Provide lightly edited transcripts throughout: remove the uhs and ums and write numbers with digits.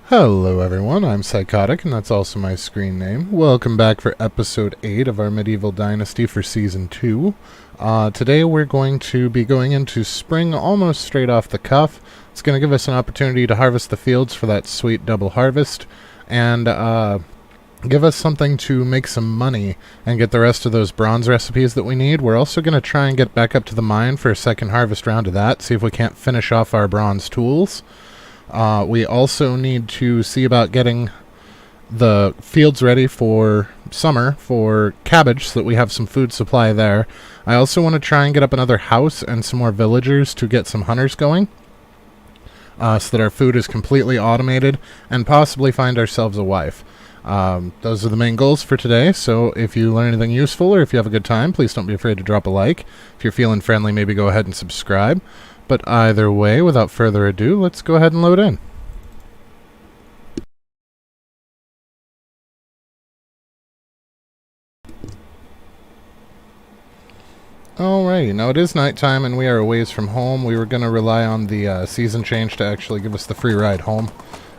Hello everyone, I'm Psychotic, and that's also my screen name. Welcome back for episode 8 of our Medieval Dynasty for season 2. Today we're going to be going into spring almost straight off the cuff. It's going to give us an opportunity to harvest the fields for that sweet double harvest, and give us something to make some money and get the rest of those bronze recipes that we need. We're also going to try and get back up to the mine for a second harvest round of that, see if we can't finish off our bronze tools. We also need to see about getting the fields ready for summer for cabbage so that we have some food supply there. I also want to try and get up another house and some more villagers to get some hunters going, so that our food is completely automated, and possibly find ourselves a wife. Those are the main goals for today, so if you learn anything useful or if you have a good time, please don't be afraid to drop a like. If you're feeling friendly, maybe go ahead and subscribe. But either way, without further ado, let's go ahead and load in. Alrighty, now it is nighttime and we are a ways from home. We were going to rely on the season change to actually give us the free ride home.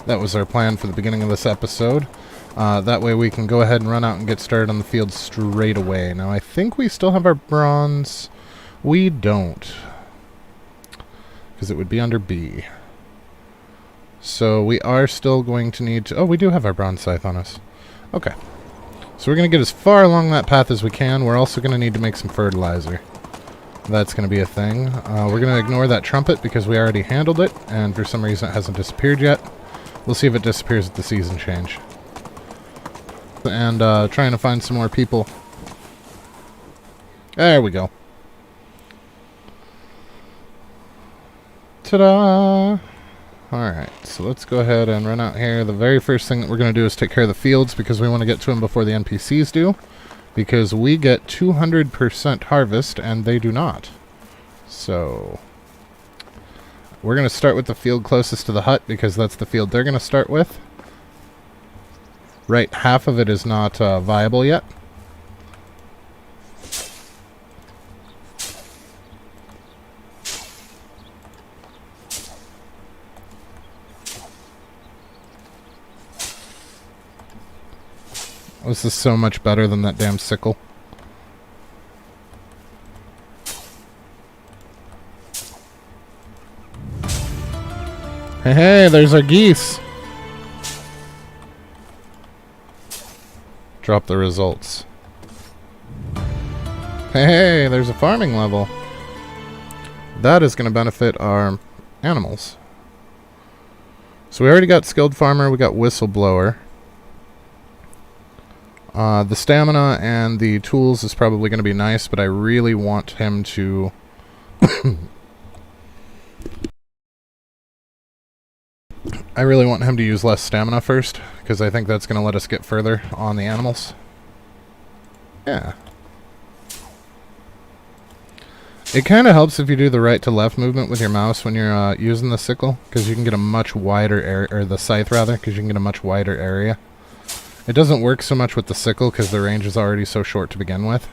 That was our plan for the beginning of this episode. That way we can go ahead and run out and get started on the field straight away. Now I think we still have our bronze. We don't, because it would be under B. So we are still going to need to... Oh, we do have our bronze scythe on us. Okay. So we're going to get as far along that path as we can. We're also going to need to make some fertilizer. That's going to be a thing. We're going to ignore that trumpet because we already handled it, and for some reason it hasn't disappeared yet. We'll see if it disappears at the season change. And trying to find some more people. There we go. Ta-da! Alright, so let's go ahead and run out here. The very first thing that we're going to do is take care of the fields, because we want to get to them before the NPCs do. Because we get 200% harvest, and they do not. So we're going to start with the field closest to the hut, because that's the field they're going to start with. Right, half of it is not viable yet. This is so much better than that damn sickle. Hey, hey, there's our geese. Drop the results. Hey, hey, there's a farming level. That is going to benefit our animals. So we already got skilled farmer, we got whistleblower. The stamina and the tools is probably going to be nice, but I really want him to... I really want him to use less stamina first, because I think that's going to let us get further on the animals. Yeah. It kind of helps if you do the right to left movement with your mouse when you're using the sickle, because you can get a much wider area, or the scythe rather, because you can get a much wider area. It doesn't work so much with the sickle because the range is already so short to begin with.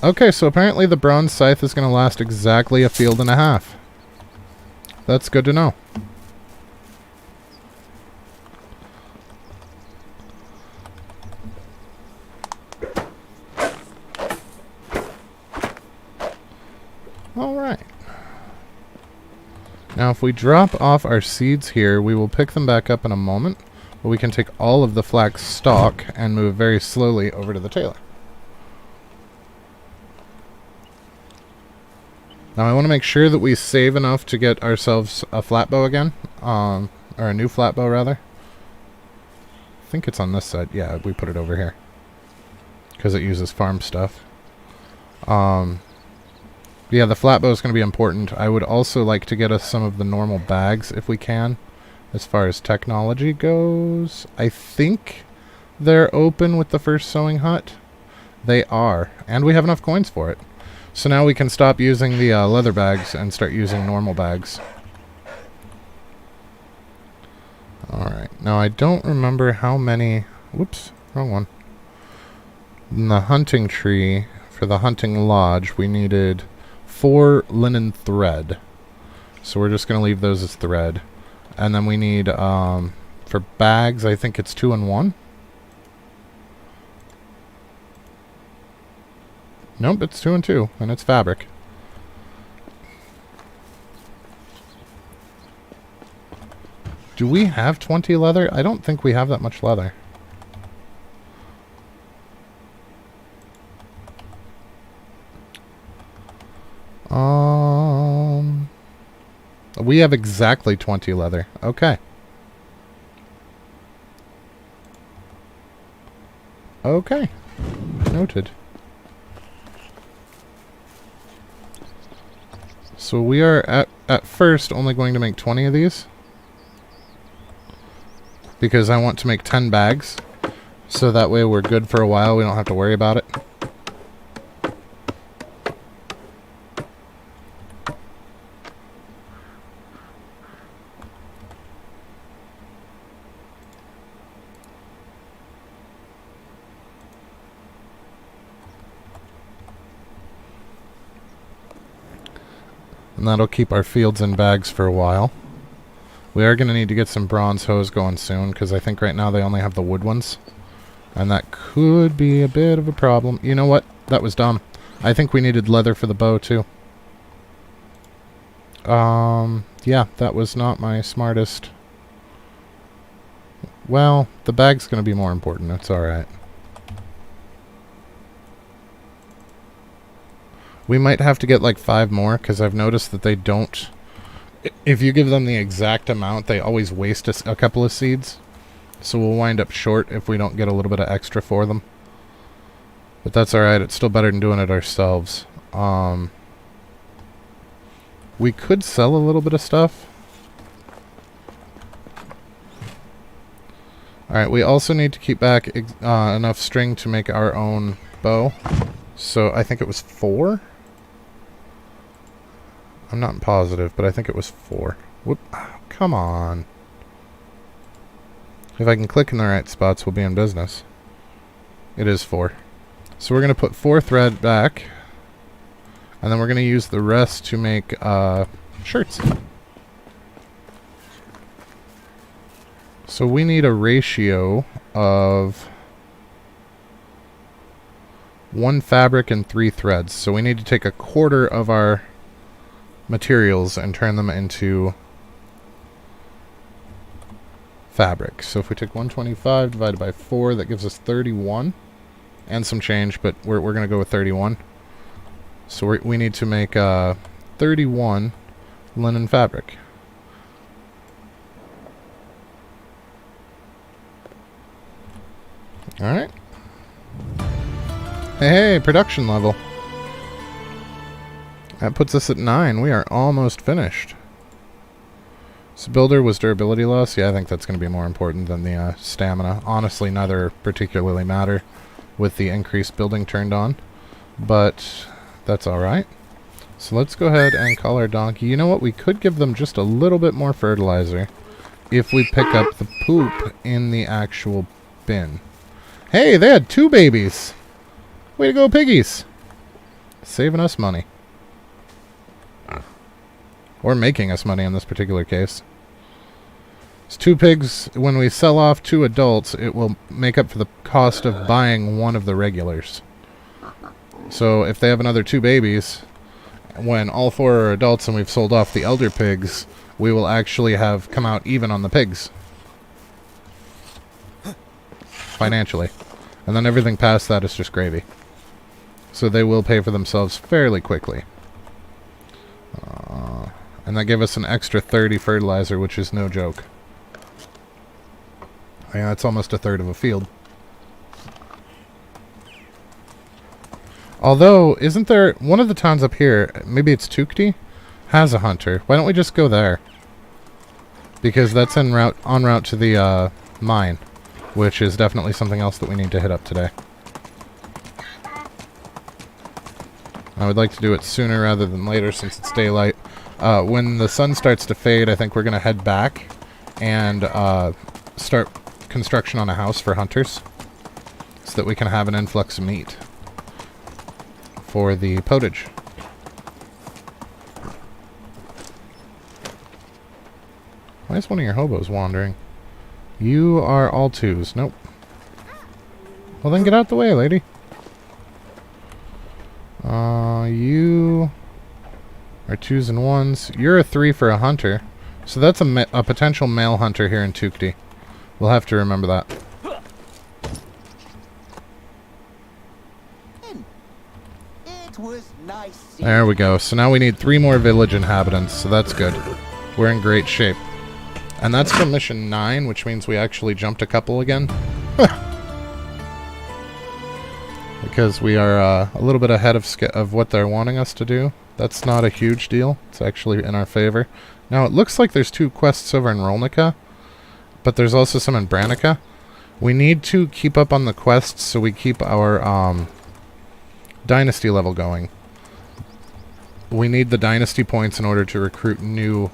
Okay, so apparently the bronze scythe is going to last exactly a field and a half. That's good to know. Alright. Now if we drop off our seeds here, we will pick them back up in a moment, but we can take all of the flax stalk and move very slowly over to the tailor. Now I want to make sure that we save enough to get ourselves a flatbow again, or a new flatbow rather. I think it's on this side. Yeah, we put it over here because it uses farm stuff. Yeah, the flatbow is going to be important. I would also like to get us some of the normal bags if we can. As far as technology goes, I think they're open with the first sewing hut. They are, and we have enough coins for it. So now we can stop using the leather bags and start using normal bags. Alright, now I don't remember how many... Whoops, wrong one. In the hunting tree, for the hunting lodge, we needed 4 linen thread. So we're just going to leave those as thread. And then we need, for bags, I think it's 2 and 1. Nope, it's 2 and 2, and it's fabric. Do we have 20 leather? I don't think we have that much leather. We have exactly 20 leather. Okay. Okay. Noted. So we are at first only going to make 20 of these. Because I want to make 10 bags. So that way we're good for a while. We don't have to worry about it. And that'll keep our fields in bags for a while. We are going to need to get some bronze hoes going soon, because I think right now they only have the wood ones. And that could be a bit of a problem. You know what? That was dumb. I think we needed leather for the bow, too. Yeah, that was not my smartest. Well, the bag's going to be more important. It's alright. We might have to get like 5 more, because I've noticed that they don't... If you give them the exact amount, they always waste a couple of seeds. So we'll wind up short if we don't get a little bit of extra for them. But that's alright, it's still better than doing it ourselves. We could sell a little bit of stuff. Alright, we also need to keep back enough string to make our own bow. So I think it was 4? I'm not positive, but I think it was 4. Whoop. Oh, come on. If I can click in the right spots, we'll be in business. It is 4. So we're going to put 4 thread back. And then we're going to use the rest to make shirts. So we need a ratio of 1 fabric and 3 threads. So we need to take a quarter of our materials and turn them into fabric. So if we take 125 divided by 4, that gives us 31 and some change, but we're going to go with 31. So we need to make 31 linen fabric. Alright. Hey, production level. That puts us at 9. We are almost finished. So builder was durability loss. Yeah, I think that's going to be more important than the stamina. Honestly, neither particularly matter with the increased building turned on. But that's alright. So let's go ahead and call our donkey. You know what? We could give them just a little bit more fertilizer if we pick up the poop in the actual bin. Hey, they had 2 babies! Way to go, piggies! Saving us money. Or making us money in this particular case. It's 2 pigs. When we sell off 2 adults, it will make up for the cost of buying 1 of the regulars. So if they have another 2 babies, when all 4 are adults and we've sold off the elder pigs, we will actually have come out even on the pigs. Financially. And then everything past that is just gravy. So they will pay for themselves fairly quickly. And that gave us an extra 30 fertilizer, which is no joke. Yeah, that's almost a third of a field. Although, isn't there... One of the towns up here, maybe it's Tukti, has a hunter. Why don't we just go there? Because that's en route to the mine, which is definitely something else that we need to hit up today. I would like to do it sooner rather than later since it's daylight. When the sun starts to fade, I think we're going to head back and start construction on a house for hunters so that we can have an influx of meat for the potage. Why is one of your hobos wandering? You are all twos. Nope. Well, then get out the way, lady. You are twos and ones. You're a 3 for a hunter. So that's a potential male hunter here in Tukti. We'll have to remember that. It was nice. There we go. So now we need 3 more village inhabitants, so that's good. We're in great shape. And that's from mission 9, which means we actually jumped a couple again. Because we are a little bit ahead of what they're wanting us to do. That's not a huge deal. It's actually in our favor. Now, it looks like there's 2 quests over in Rolnica, but there's also some in Branica. We need to keep up on the quests so we keep our Dynasty level going. We need the Dynasty points in order to recruit new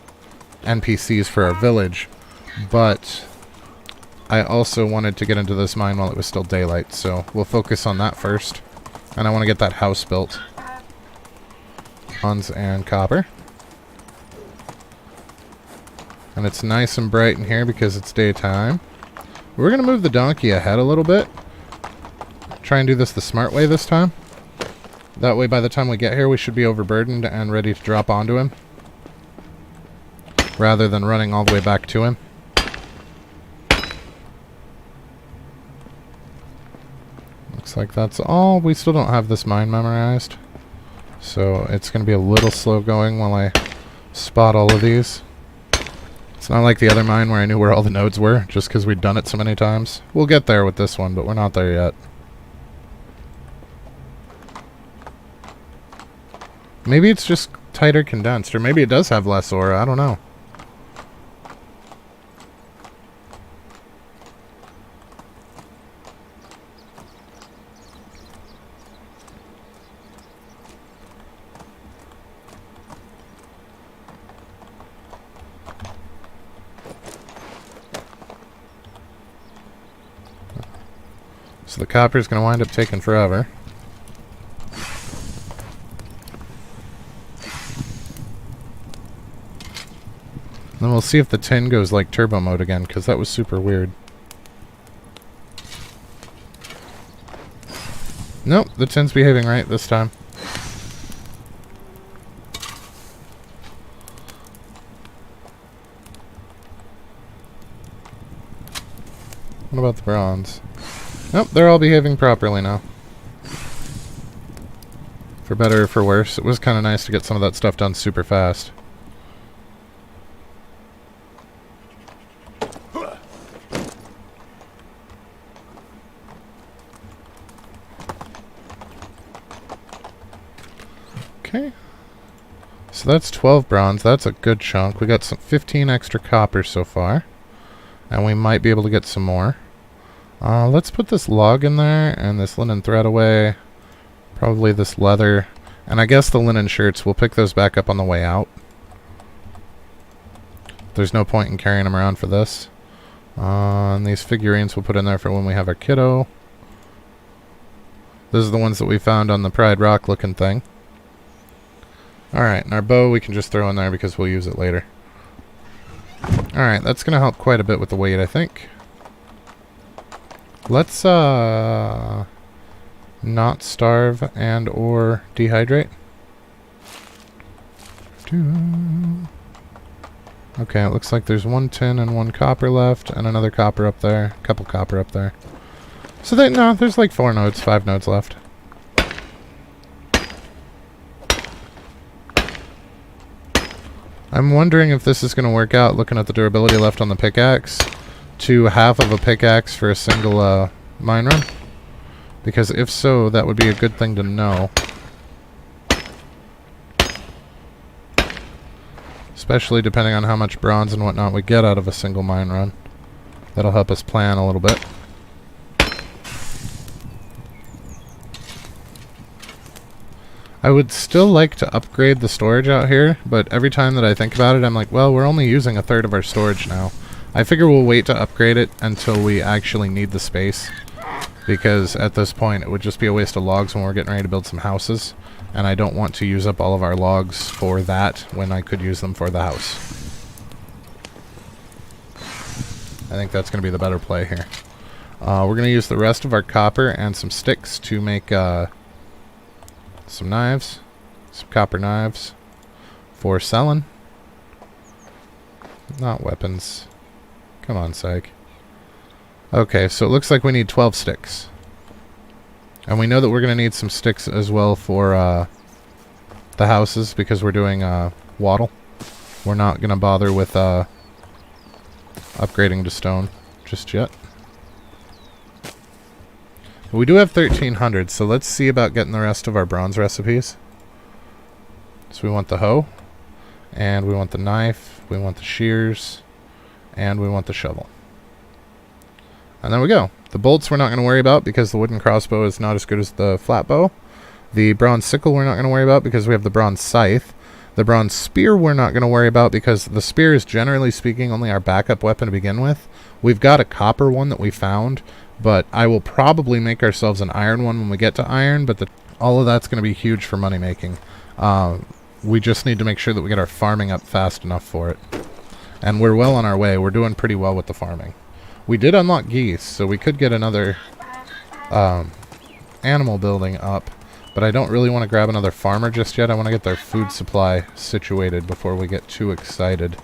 NPCs for our village, but I also wanted to get into this mine while it was still daylight, so we'll focus on that first. And I want to get that house built. Bronze and copper. And it's nice and bright in here because it's daytime. We're going to move the donkey ahead a little bit. Try and do this the smart way this time. That way by the time we get here we should be overburdened and ready to drop onto him. Rather than running all the way back to him. Looks like that's all. We still don't have this mine memorized. So it's going to be a little slow going while I spot all of these. It's not like the other mine where I knew where all the nodes were, just because we'd done it so many times. We'll get there with this one, but we're not there yet. Maybe it's just tighter condensed, or maybe it does have less ore, I don't know. So the copper is going to wind up taking forever. Then we'll see if the tin goes like turbo mode again, because that was super weird. Nope, the tin's behaving right this time. What about the bronze? Nope, they're all behaving properly now. For better or for worse. It was kind of nice to get some of that stuff done super fast. Okay. So that's 12 bronze. That's a good chunk. We got some 15 extra copper so far. And we might be able to get some more. Let's put this log in there and this linen thread away. Probably this leather. And I guess the linen shirts, we'll pick those back up on the way out. There's no point in carrying them around for this. And these figurines we'll put in there for when we have our kiddo. Those are the ones that we found on the Pride Rock looking thing. Alright, and our bow we can just throw in there because we'll use it later. Alright, that's going to help quite a bit with the weight, I think. Let's, not starve and or dehydrate. Okay, it looks like there's 1 tin and 1 copper left, and another copper up there. A couple copper up there. So no, there's like 4 nodes, 5 nodes left. I'm wondering if this is going to work out, looking at the durability left on the pickaxe, to half of a pickaxe for a single mine run. Because if so, that would be a good thing to know. Especially depending on how much bronze and whatnot we get out of a single mine run. That'll help us plan a little bit. I would still like to upgrade the storage out here, but every time that I think about it, I'm like, well, we're only using a third of our storage now. I figure we'll wait to upgrade it until we actually need the space, because at this point it would just be a waste of logs when we're getting ready to build some houses, and I don't want to use up all of our logs for that when I could use them for the house. I think that's going to be the better play here. We're going to use the rest of our copper and some sticks to make some knives. Some copper knives for selling. Not weapons. Come on, psych. Okay, so it looks like we need 12 sticks. And we know that we're going to need some sticks as well for the houses because we're doing wattle. We're not going to bother with upgrading to stone just yet. We do have 1,300, so let's see about getting the rest of our bronze recipes. So we want the hoe, and we want the knife, we want the shears, and we want the shovel. And there we go. The bolts we're not going to worry about because the wooden crossbow is not as good as the flat bow. The bronze sickle we're not going to worry about because we have the bronze scythe. The bronze spear we're not going to worry about because the spear is, generally speaking, only our backup weapon to begin with. We've got a copper one that we found, but I will probably make ourselves an iron one when we get to iron, but all of that's going to be huge for money making. We just need to make sure that we get our farming up fast enough for it. And we're well on our way. We're doing pretty well with the farming. We did unlock geese, so we could get another animal building up. But I don't really want to grab another farmer just yet. I want to get their food supply situated before we get too excited.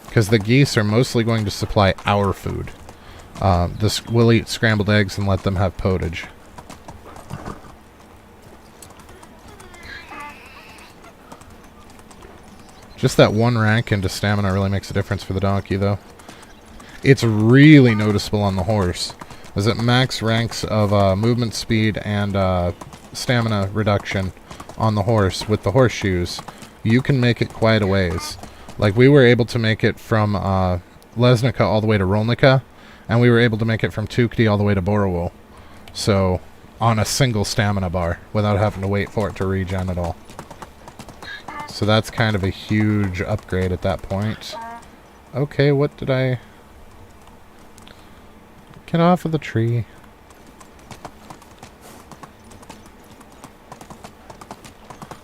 Because the geese are mostly going to supply our food. We'll eat scrambled eggs and let them have potage. Just that one rank into stamina really makes a difference for the donkey, though. It's really noticeable on the horse, as it max ranks of movement speed and stamina reduction on the horse with the horseshoes. You can make it quite a ways. Like, we were able to make it from Lesnica all the way to Rolnica, and we were able to make it from Tukti all the way to Borowol. So, on a single stamina bar, without having to wait for it to regen at all. So that's kind of a huge upgrade at that point. Okay, what did I... Get off of the tree.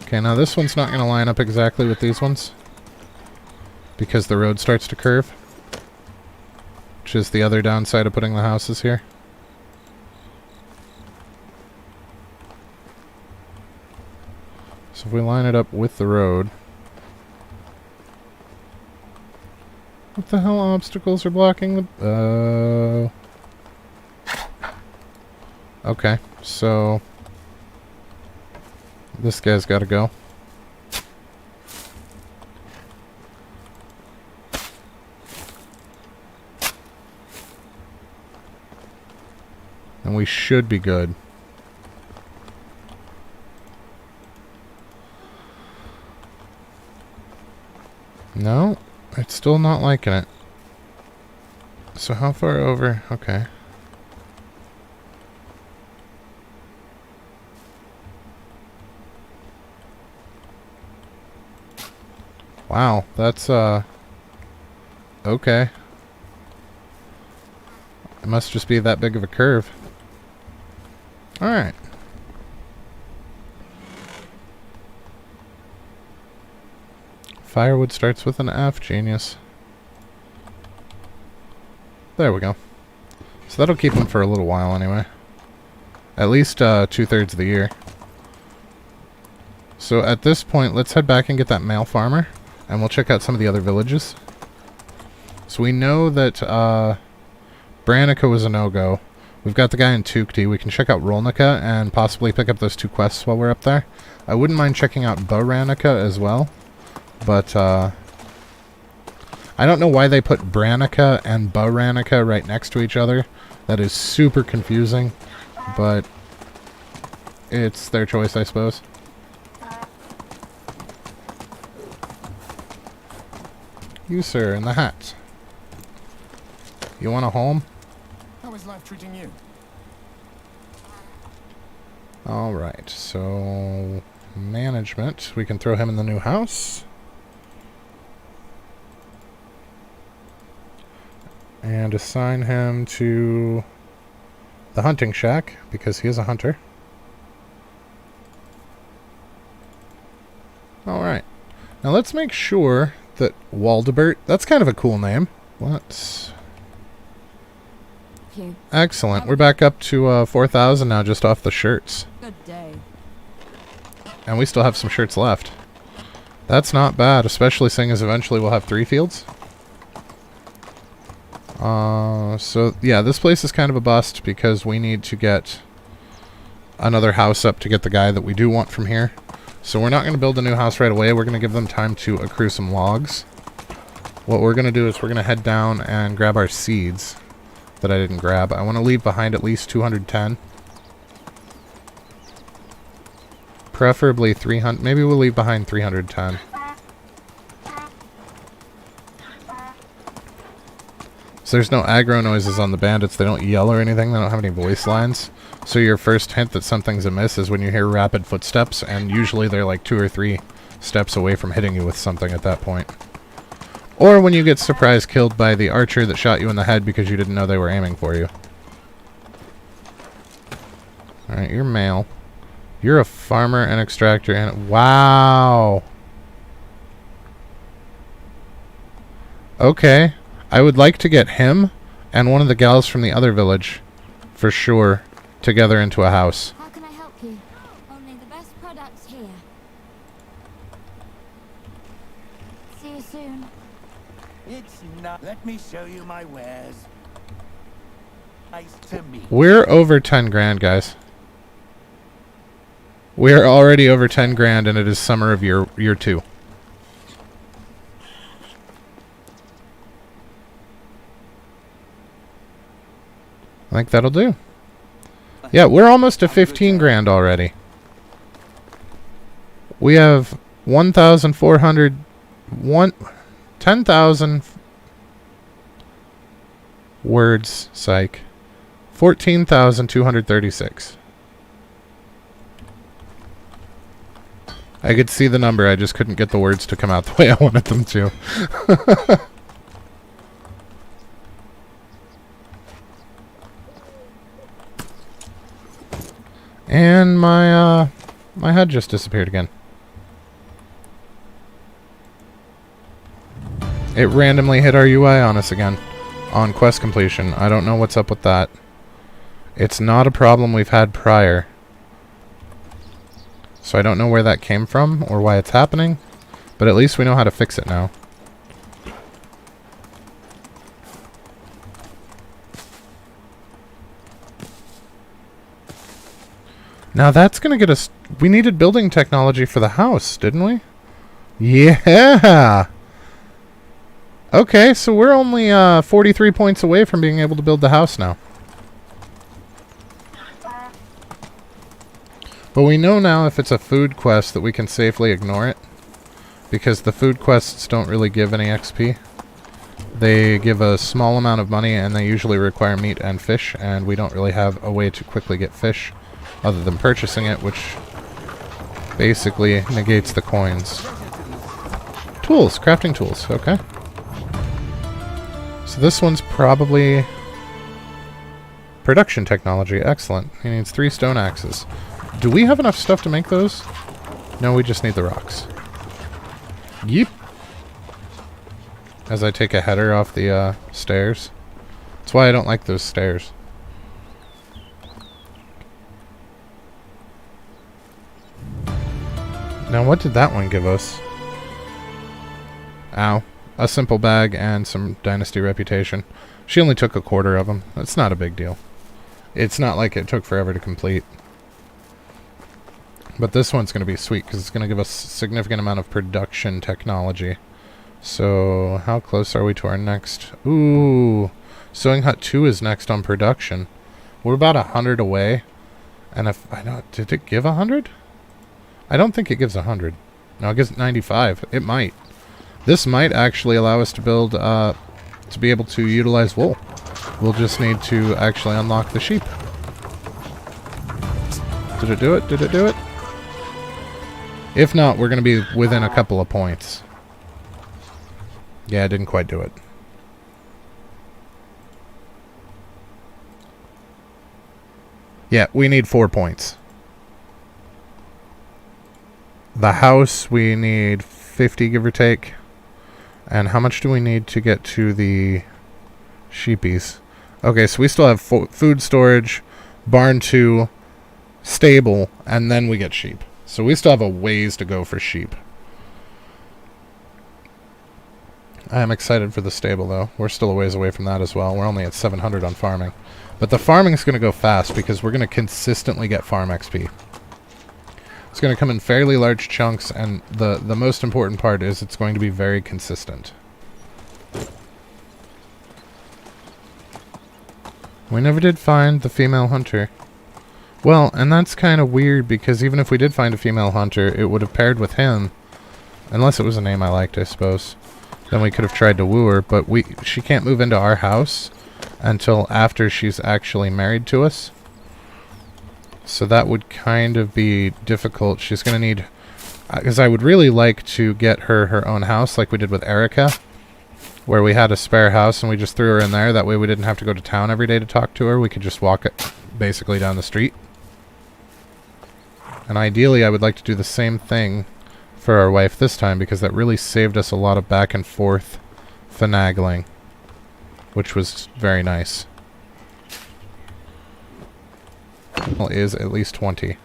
Okay, now this one's not going to line up exactly with these ones, because the road starts to curve, which is the other downside of putting the houses here. So if we line it up with the road... What the hell obstacles are blocking the... Okay, so... This guy's gotta go. And we should be good. No, it's still not liking it. So how far over? Okay. Wow, that's, okay. It must just be that big of a curve. Alright. Firewood starts with an F, genius. There we go. So that'll keep them for a little while anyway. At least 2/3 of the year. So at this point, let's head back and get that male farmer. And we'll check out some of the other villages. So we know that Branica was a no-go. We've got the guy in Tukti. We can check out Rolnica and possibly pick up those 2 quests while we're up there. I wouldn't mind checking out Baranica as well. But I don't know why they put Branica and Baranica right next to each other. That is super confusing. But it's their choice, I suppose. You, sir, in the hat. You want a home? How is life treating you? Alright, so... management. We can throw him in the new house. And assign him to the hunting shack, because he is a hunter. Alright. Now let's make sure that Waldebert... That's kind of a cool name. Let's you? Excellent. We're back up to 4,000 now just off the shirts. Good day. And we still have some shirts left. That's not bad, especially seeing as eventually we'll have 3 fields. So, yeah, this place is kind of a bust because we need to get another house up to get the guy that we do want from here. So we're not going to build a new house right away. We're going to give them time to accrue some logs. What we're going to do is we're going to head down and grab our seeds that I didn't grab. I want to leave behind at least 210. Preferably 300. Maybe we'll leave behind 310. So there's no aggro noises on the bandits. They don't yell or anything. They don't have any voice lines. So your first hint that something's amiss is when you hear rapid footsteps, and usually they're like 2 or 3 steps away from hitting you with something at that point. Or when you get surprise killed by the archer that shot you in the head because you didn't know they were aiming for you. Alright, you're male. You're a farmer and extractor, and wow! Okay. I would like to get him and one of the gals from the other village, for sure, together into a house. How can I help you? Only the best products here. See you soon. It's not. Let me show you my wares. Nice to meet you. We're over 10 grand, guys. We're already over 10 grand, and it is summer of year 2. I think that'll do. Yeah, we're almost to 15 grand already. We have 1,400... 10,000 words, psych. 14,236. I could see the number, I just couldn't get the words to come out the way I wanted them to. And my HUD just disappeared again. It randomly hit our UI on us again. On quest completion. I don't know what's up with that. It's not a problem we've had prior. So I don't know where that came from or why it's happening. But at least we know how to fix it now. Now that's going to get us... We needed building technology for the house, didn't we? Yeah! Okay, so we're only 43 points away from being able to build the house now. But we know now if it's a food quest that we can safely ignore it. Because the food quests don't really give any XP. They give a small amount of money and they usually require meat and fish. And we don't really have a way to quickly get fish other than purchasing it, which basically negates the coins. Tools, crafting tools, okay. So this one's probably production technology, excellent. He needs 3 stone axes. Do we have enough stuff to make those? No, we just need the rocks. Yeep. As I take a header off the stairs. That's why I don't like those stairs. Now, what did that one give us? Ow. A simple bag and some Dynasty reputation. She only took a quarter of them. That's not a big deal. It's not like it took forever to complete. But this one's going to be sweet because it's going to give us a significant amount of production technology. So, how close are we to our next? Ooh. Sewing Hut 2 is next on production. We're about 100 away. And if I don't... Did it give 100? I don't think it gives 100. No, it gives 95. It might. This might actually allow us to build, to be able to utilize wool. We'll just need to actually unlock the sheep. Did it do it? Did it do it? If not, we're going to be within a couple of points. Yeah, I didn't quite do it. Yeah, we need 4 points. The house, we need 50, give or take. And how much do we need to get to the sheepies? Okay, so we still have food storage, barn 2, stable, and then we get sheep. So we still have a ways to go for sheep. I am excited for the stable, though. We're still a ways away from that as well. We're only at 700 on farming. But the farming is going to go fast because we're going to consistently get farm XP. It's going to come in fairly large chunks, and the most important part is it's going to be very consistent. We never did find the female hunter. Well, and that's kind of weird because even if we did find a female hunter, it would have paired with him. Unless it was a name I liked, I suppose. Then we could have tried to woo her, but she can't move into our house until after she's actually married to us. So that would kind of be difficult. She's going to need... Because I would really like to get her own house like we did with Erica, where we had a spare house and we just threw her in there. That way we didn't have to go to town every day to talk to her. We could just walk it basically down the street. And ideally I would like to do the same thing for our wife this time, because that really saved us a lot of back and forth finagling, which was very nice. Well, is at least 20.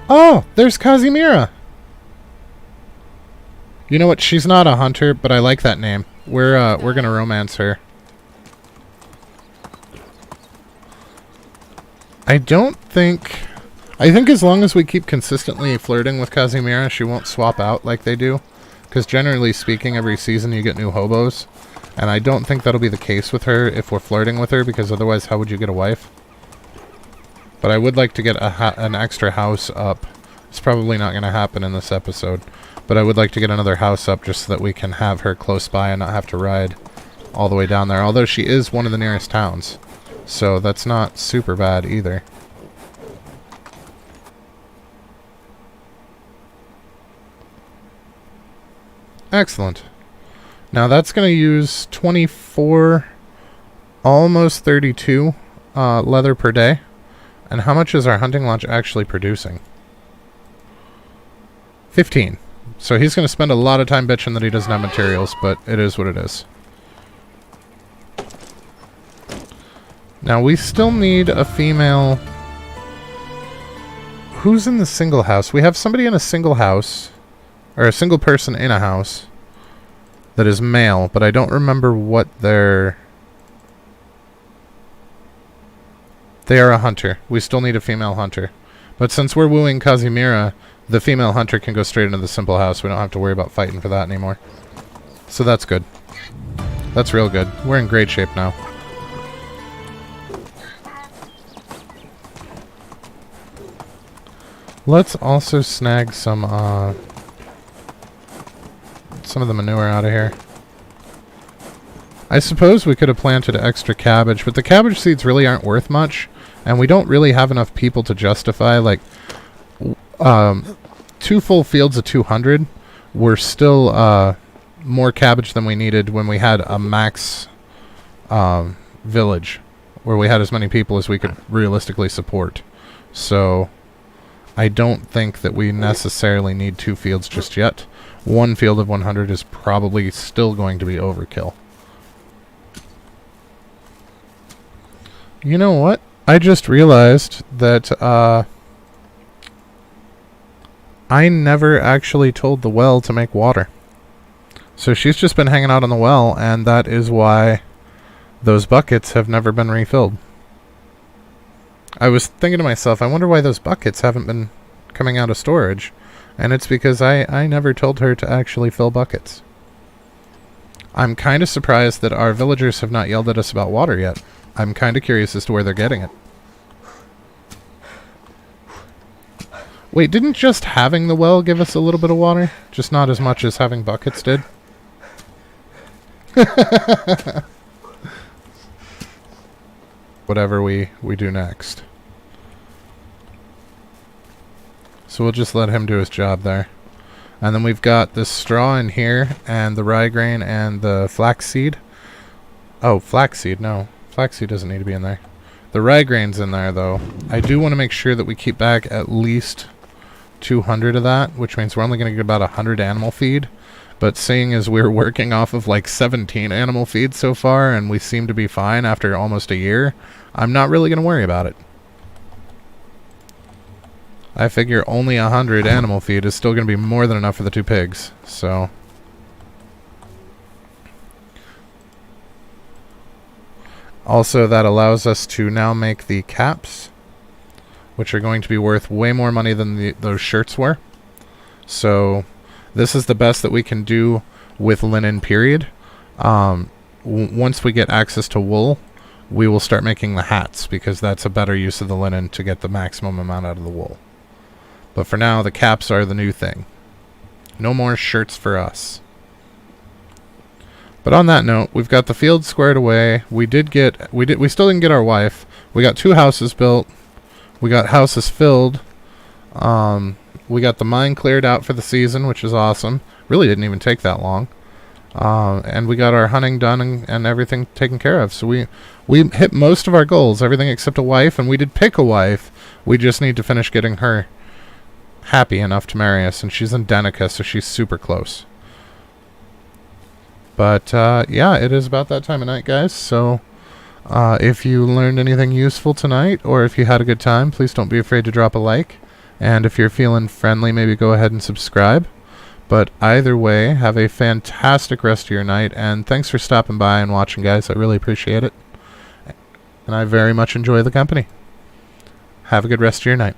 Oh, there's Kazimira. You know what? She's not a hunter, but I like that name. We're gonna romance her. I think as long as we keep consistently flirting with Kazimira, she won't swap out like they do. Because generally speaking, every season you get new hobos. And I don't think that'll be the case with her if we're flirting with her, because otherwise how would you get a wife? But I would like to get an extra house up. It's probably not going to happen in this episode. But I would like to get another house up just so that we can have her close by and not have to ride all the way down there. Although she is one of the nearest towns. So that's not super bad either. Excellent. Now that's going to use 24, almost 32 leather per day. And how much is our hunting lodge actually producing? 15. So he's going to spend a lot of time bitching that he doesn't have materials, but it is what it is. Now we still need a female. Who's in the single house? We have somebody in a single house, or a single person in a house that is male, but I don't remember what their... They are a hunter. We still need a female hunter. But since we're wooing Kazimira, the female hunter can go straight into the simple house. We don't have to worry about fighting for that anymore. So that's good. That's real good. We're in great shape now. Let's also snag some of the manure out of here. I suppose we could have planted extra cabbage, but the cabbage seeds really aren't worth much, and we don't really have enough people to justify, like, 2 full fields of 200 were still more cabbage than we needed when we had a max village, where we had as many people as we could realistically support. So I don't think that we necessarily need 2 fields just yet. 1 field of 100 is probably still going to be overkill. You know what? I just realized that I never actually told the well to make water. So she's just been hanging out on the well, and that is why those buckets have never been refilled. I was thinking to myself, I wonder why those buckets haven't been coming out of storage. And it's because I never told her to actually fill buckets. I'm kind of surprised that our villagers have not yelled at us about water yet. I'm kind of curious as to where they're getting it. Wait, didn't just having the well give us a little bit of water? Just not as much as having buckets did? Whatever we do next. So we'll just let him do his job there. And then we've got this straw in here, and the rye grain, and the flaxseed. Oh, flaxseed, no. Flaxseed doesn't need to be in there. The rye grain's in there, though. I do want to make sure that we keep back at least 200 of that, which means we're only going to get about 100 animal feed. But seeing as we're working off of like 17 animal feed so far, and we seem to be fine after almost a year, I'm not really going to worry about it. I figure only 100 animal feed is still going to be more than enough for the 2 pigs, so... Also, that allows us to now make the caps, which are going to be worth way more money than those shirts were. So... this is the best that we can do with linen, period. Once we get access to wool, we will start making the hats, because that's a better use of the linen to get the maximum amount out of the wool. But for now, the caps are the new thing. No more shirts for us. But on that note, we've got the field squared away. We still didn't get our wife. We got 2 houses built. We got houses filled. We got the mine cleared out for the season, which is awesome. Really didn't even take that long. And we got our hunting done and everything taken care of. So we hit most of our goals, everything except a wife, and we did pick a wife. We just need to finish getting her happy enough to marry us, and she's in Danica, so she's super close. But, yeah, it is about that time of night, guys. So, if you learned anything useful tonight, or if you had a good time, please don't be afraid to drop a like. And if you're feeling friendly, maybe go ahead and subscribe. But either way, have a fantastic rest of your night, and thanks for stopping by and watching, guys. I really appreciate it. And I very much enjoy the company. Have a good rest of your night.